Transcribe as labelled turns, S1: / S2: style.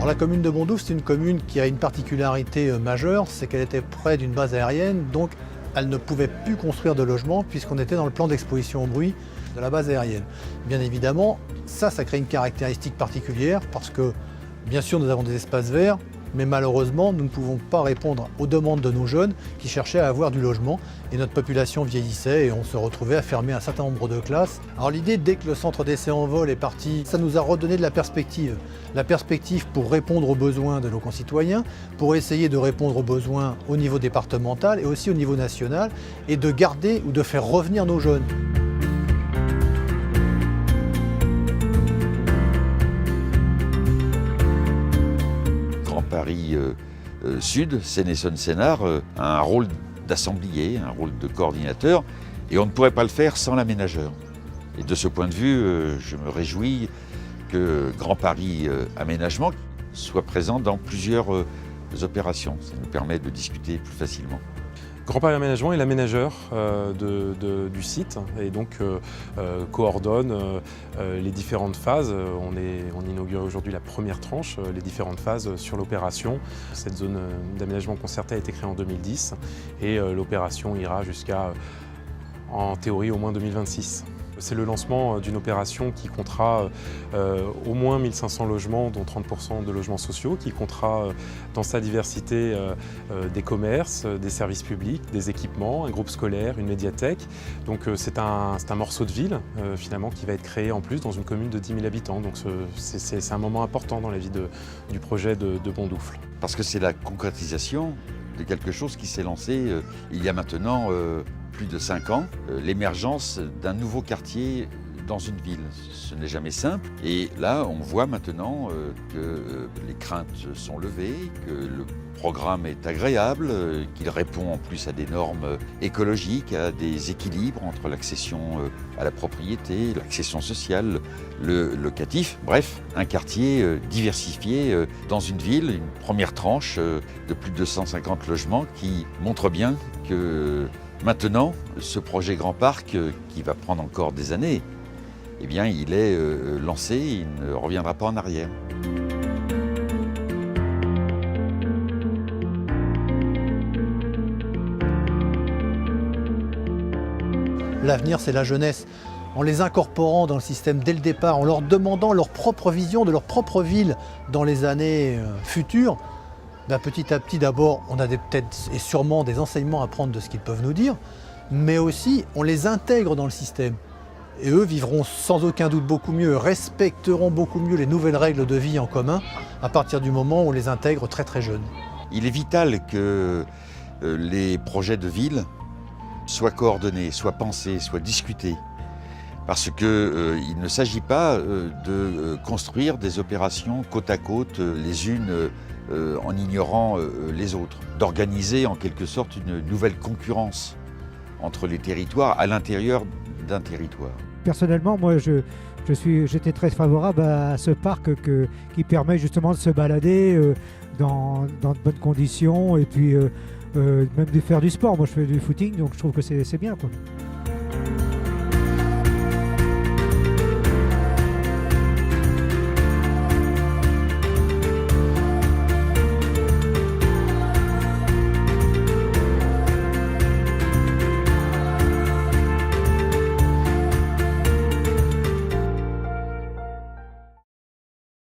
S1: la commune de Bondoufle, c'est une commune qui a une particularité majeure, c'est qu'elle était près d'une base aérienne, donc elle ne pouvait plus construire de logements puisqu'on était dans le plan d'exposition au bruit de la base aérienne. Bien évidemment, ça crée une caractéristique particulière parce que, bien sûr, nous avons des espaces verts, mais malheureusement, nous ne pouvons pas répondre aux demandes de nos jeunes qui cherchaient à avoir du logement. Et notre population vieillissait et on se retrouvait à fermer un certain nombre de classes. Alors l'idée, dès que le centre d'essai en vol est parti, ça nous a redonné de la perspective. La perspective pour répondre aux besoins de nos concitoyens, pour essayer de répondre aux besoins au niveau départemental et aussi au niveau national, et de garder ou de faire revenir nos jeunes.
S2: Paris Sud, Seine-et-Saône-Sénart, a un rôle d'assemblier, un rôle de coordinateur, et on ne pourrait pas le faire sans l'aménageur. Et de ce point de vue, je me réjouis que Grand Paris Aménagement soit présent dans plusieurs opérations. Ça nous permet de discuter plus facilement.
S3: Grand Paris Aménagement est l'aménageur du site et donc coordonne les différentes phases. On inaugure aujourd'hui la première tranche, les différentes phases sur l'opération. Cette zone d'aménagement concerté a été créée en 2010 et l'opération ira jusqu'à, en théorie, au moins 2026. C'est le lancement d'une opération qui comptera au moins 1500 logements, dont 30% de logements sociaux, qui comptera dans sa diversité des commerces, des services publics, des équipements, un groupe scolaire, une médiathèque. Donc c'est un morceau de ville finalement qui va être créé en plus dans une commune de 10 000 habitants. Donc c'est un moment important dans la vie du projet de Bondoufle.
S2: Parce que c'est la concrétisation de quelque chose qui s'est lancé il y a maintenant plus de 5 ans, l'émergence d'un nouveau quartier dans une ville. Ce n'est jamais simple. Et là, on voit maintenant que les craintes sont levées, que le programme est agréable, qu'il répond en plus à des normes écologiques, à des équilibres entre l'accession à la propriété, l'accession sociale, le locatif. Bref, un quartier diversifié dans une ville, une première tranche de plus de 150 logements qui montre bien que maintenant, ce projet Grand Parc, qui va prendre encore des années, eh bien, il est lancé, il ne reviendra pas en arrière.
S1: L'avenir, c'est la jeunesse. En les incorporant dans le système dès le départ, en leur demandant leur propre vision de leur propre ville dans les années futures, petit à petit, d'abord, on a peut-être et sûrement des enseignements à prendre de ce qu'ils peuvent nous dire, mais aussi on les intègre dans le système. Et eux vivront sans aucun doute beaucoup mieux, respecteront beaucoup mieux les nouvelles règles de vie en commun à partir du moment où on les intègre très très jeunes.
S2: Il est vital que les projets de ville soient coordonnés, soient pensés, soient discutés. Parce qu'il ne s'agit pas de construire des opérations côte à côte, les unes en ignorant les autres, d'organiser en quelque sorte une nouvelle concurrence entre les territoires à l'intérieur d'un territoire.
S4: Personnellement, moi j'étais très favorable à ce parc qui permet justement de se balader dans de bonnes conditions et puis même de faire du sport. Moi je fais du footing, donc je trouve que c'est bien, quoi.